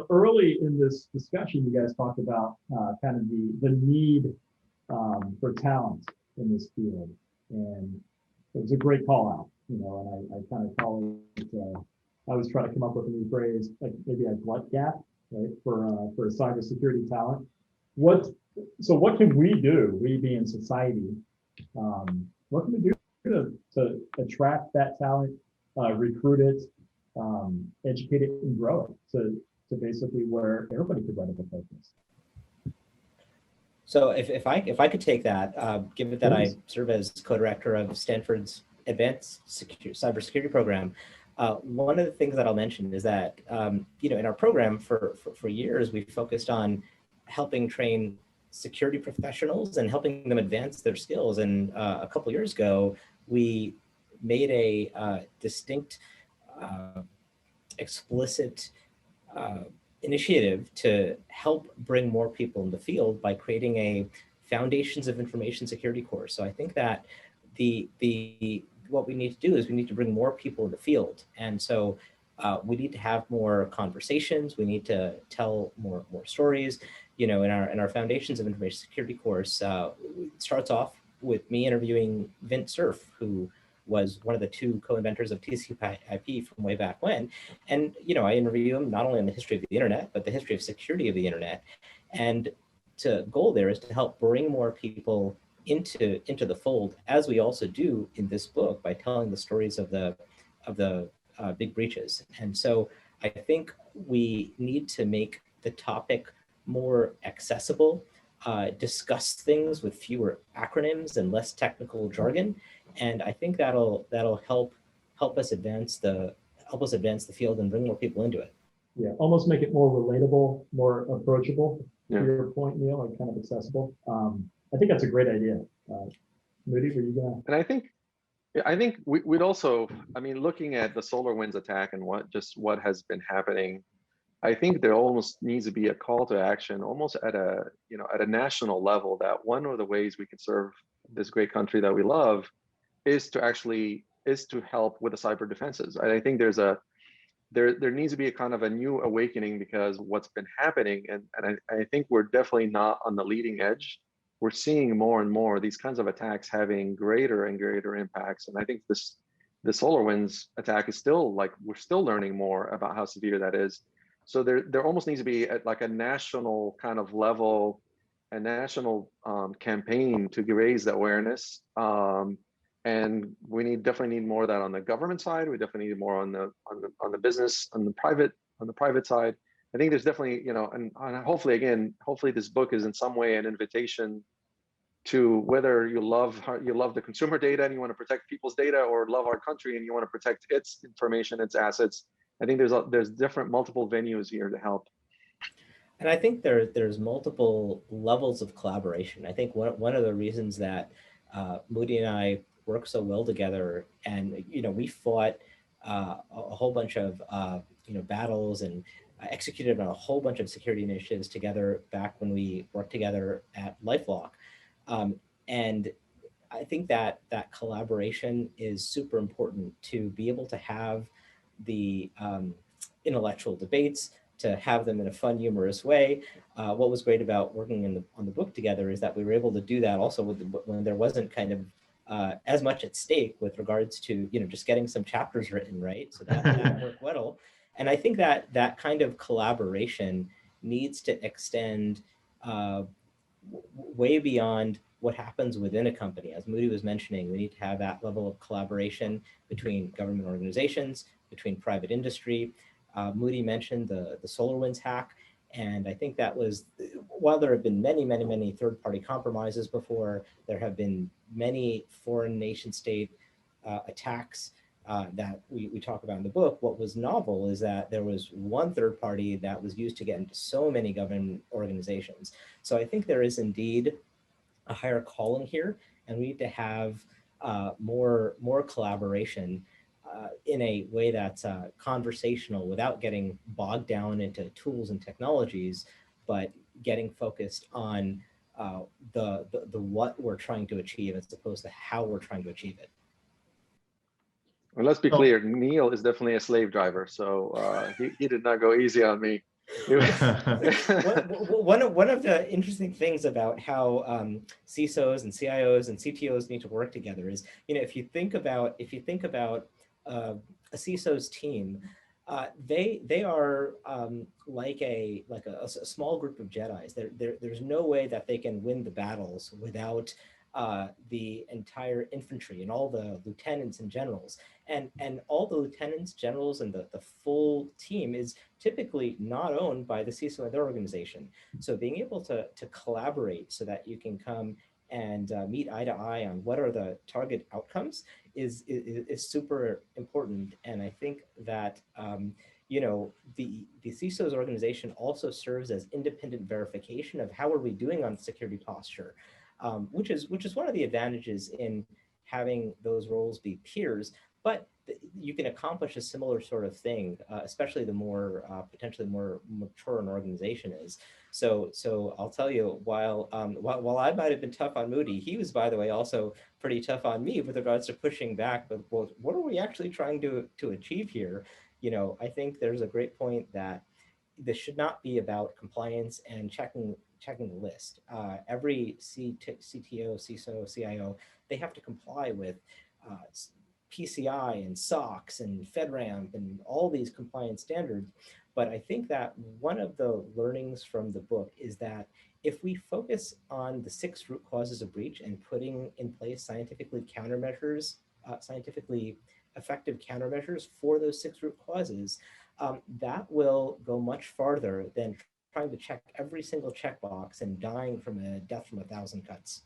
early in this discussion, you guys talked about kind of the need for talent in this field, and it was a great call out. And I kind of call it. I was trying to come up with a new phrase, like maybe a glut gap, right, for cybersecurity talent. So what can we do? We being society, what can we do to attract that talent, recruit it, educate it, and grow it to basically where everybody could run a business? So if I could take that, given that I serve as co-director of Stanford's Advanced Cybersecurity Program, one of the things that I'll mention is that in our program for years we focused on helping train security professionals and helping them advance their skills. And a couple years ago, we made a distinct, explicit initiative to help bring more people in the field by creating a Foundations of Information Security course. So I think that what we need to do is we need to bring more people in the field. And so we need to have more conversations. We need to tell more stories. In our Foundations of Information Security course, it starts off with me interviewing Vint Cerf, who was one of the two co-inventors of TCP/IP from way back when. And I interview him not only on the history of the internet, but the history of security of the internet. And the goal there is to help bring more people into the fold, as we also do in this book by telling the stories of the big breaches. And so I think we need to make the topic more accessible, discuss things with fewer acronyms and less technical jargon. And I think that'll help us advance the field and bring more people into it. Yeah, almost make it more relatable, more approachable. Yeah. To your point, Neil, like kind of accessible. I think that's a great idea. Moudy, were you gonna? And I think we'd also, looking at the SolarWinds attack and what has been happening, I think there almost needs to be a call to action, almost at a national level, that one of the ways we can serve this great country that we love is to help with the cyber defenses. I think there needs to be a kind of a new awakening, because what's been happening, and I think we're definitely not on the leading edge. We're seeing more and more these kinds of attacks having greater and greater impacts. And I think the SolarWinds attack is still, we're still learning more about how severe that is. So there almost needs to be a national kind of level, a national campaign to raise the awareness. And we definitely need more of that on the government side. We definitely need more on the business, on the private side. I think there's definitely, and hopefully this book is in some way an invitation to whether you love the consumer data and you want to protect people's data, or love our country and you want to protect its information, its assets. I think there's multiple venues here to help. And I think there's multiple levels of collaboration. I think one of the reasons that Moudy and I work so well together, and we fought a whole bunch of battles and executed on a whole bunch of security initiatives together back when we worked together at LifeLock. And I think that collaboration is super important to be able to have the intellectual debates, to have them in a fun, humorous way. What was great about working on the book together is that we were able to do that also when there wasn't kind of as much at stake with regards to just getting some chapters written, right? So that worked well. And I think that kind of collaboration needs to extend way beyond what happens within a company. As Moudy was mentioning, we need to have that level of collaboration between government organizations, between private industry. Moudy mentioned the SolarWinds hack. And I think that was, while there have been many third-party compromises before, there have been many foreign nation state attacks that we talk about in the book. What was novel is that there was one third party that was used to get into so many government organizations. So I think there is indeed a higher calling here, and we need to have more collaboration in a way that's conversational, without getting bogged down into tools and technologies, but getting focused on the what we're trying to achieve as opposed to how we're trying to achieve it. Well, let's be clear, Neil is definitely a slave driver, so he did not go easy on me. One of the interesting things about how CISOs and CIOs and CTOs need to work together is, if you think about a CISO's team, they are like a small group of Jedis. There's no way that they can win the battles without the entire infantry and all the lieutenants and generals. And all the lieutenants, generals, and the full team is typically not owned by the CISO of their organization. So being able to collaborate so that you can come and meet eye to eye on what are the target outcomes is super important. And I think that the CISO's organization also serves as independent verification of how are we doing on security posture, which is one of the advantages in having those roles be peers. But you can accomplish a similar sort of thing, especially the more potentially more mature an organization is. So I'll tell you, while I might have been tough on Moudy, he was, by the way, also pretty tough on me with regards to pushing back. But, well, what are we actually trying to achieve here? I think there's a great point that this should not be about compliance and checking the list. Every CTO, CISO, CIO, they have to comply with PCI and SOX and FedRAMP and all these compliance standards. But I think that one of the learnings from the book is that if we focus on the 6 root causes of breach and putting in place scientifically effective countermeasures for those 6 root causes, that will go much farther than trying to check every single checkbox and dying from a death from 1,000 cuts.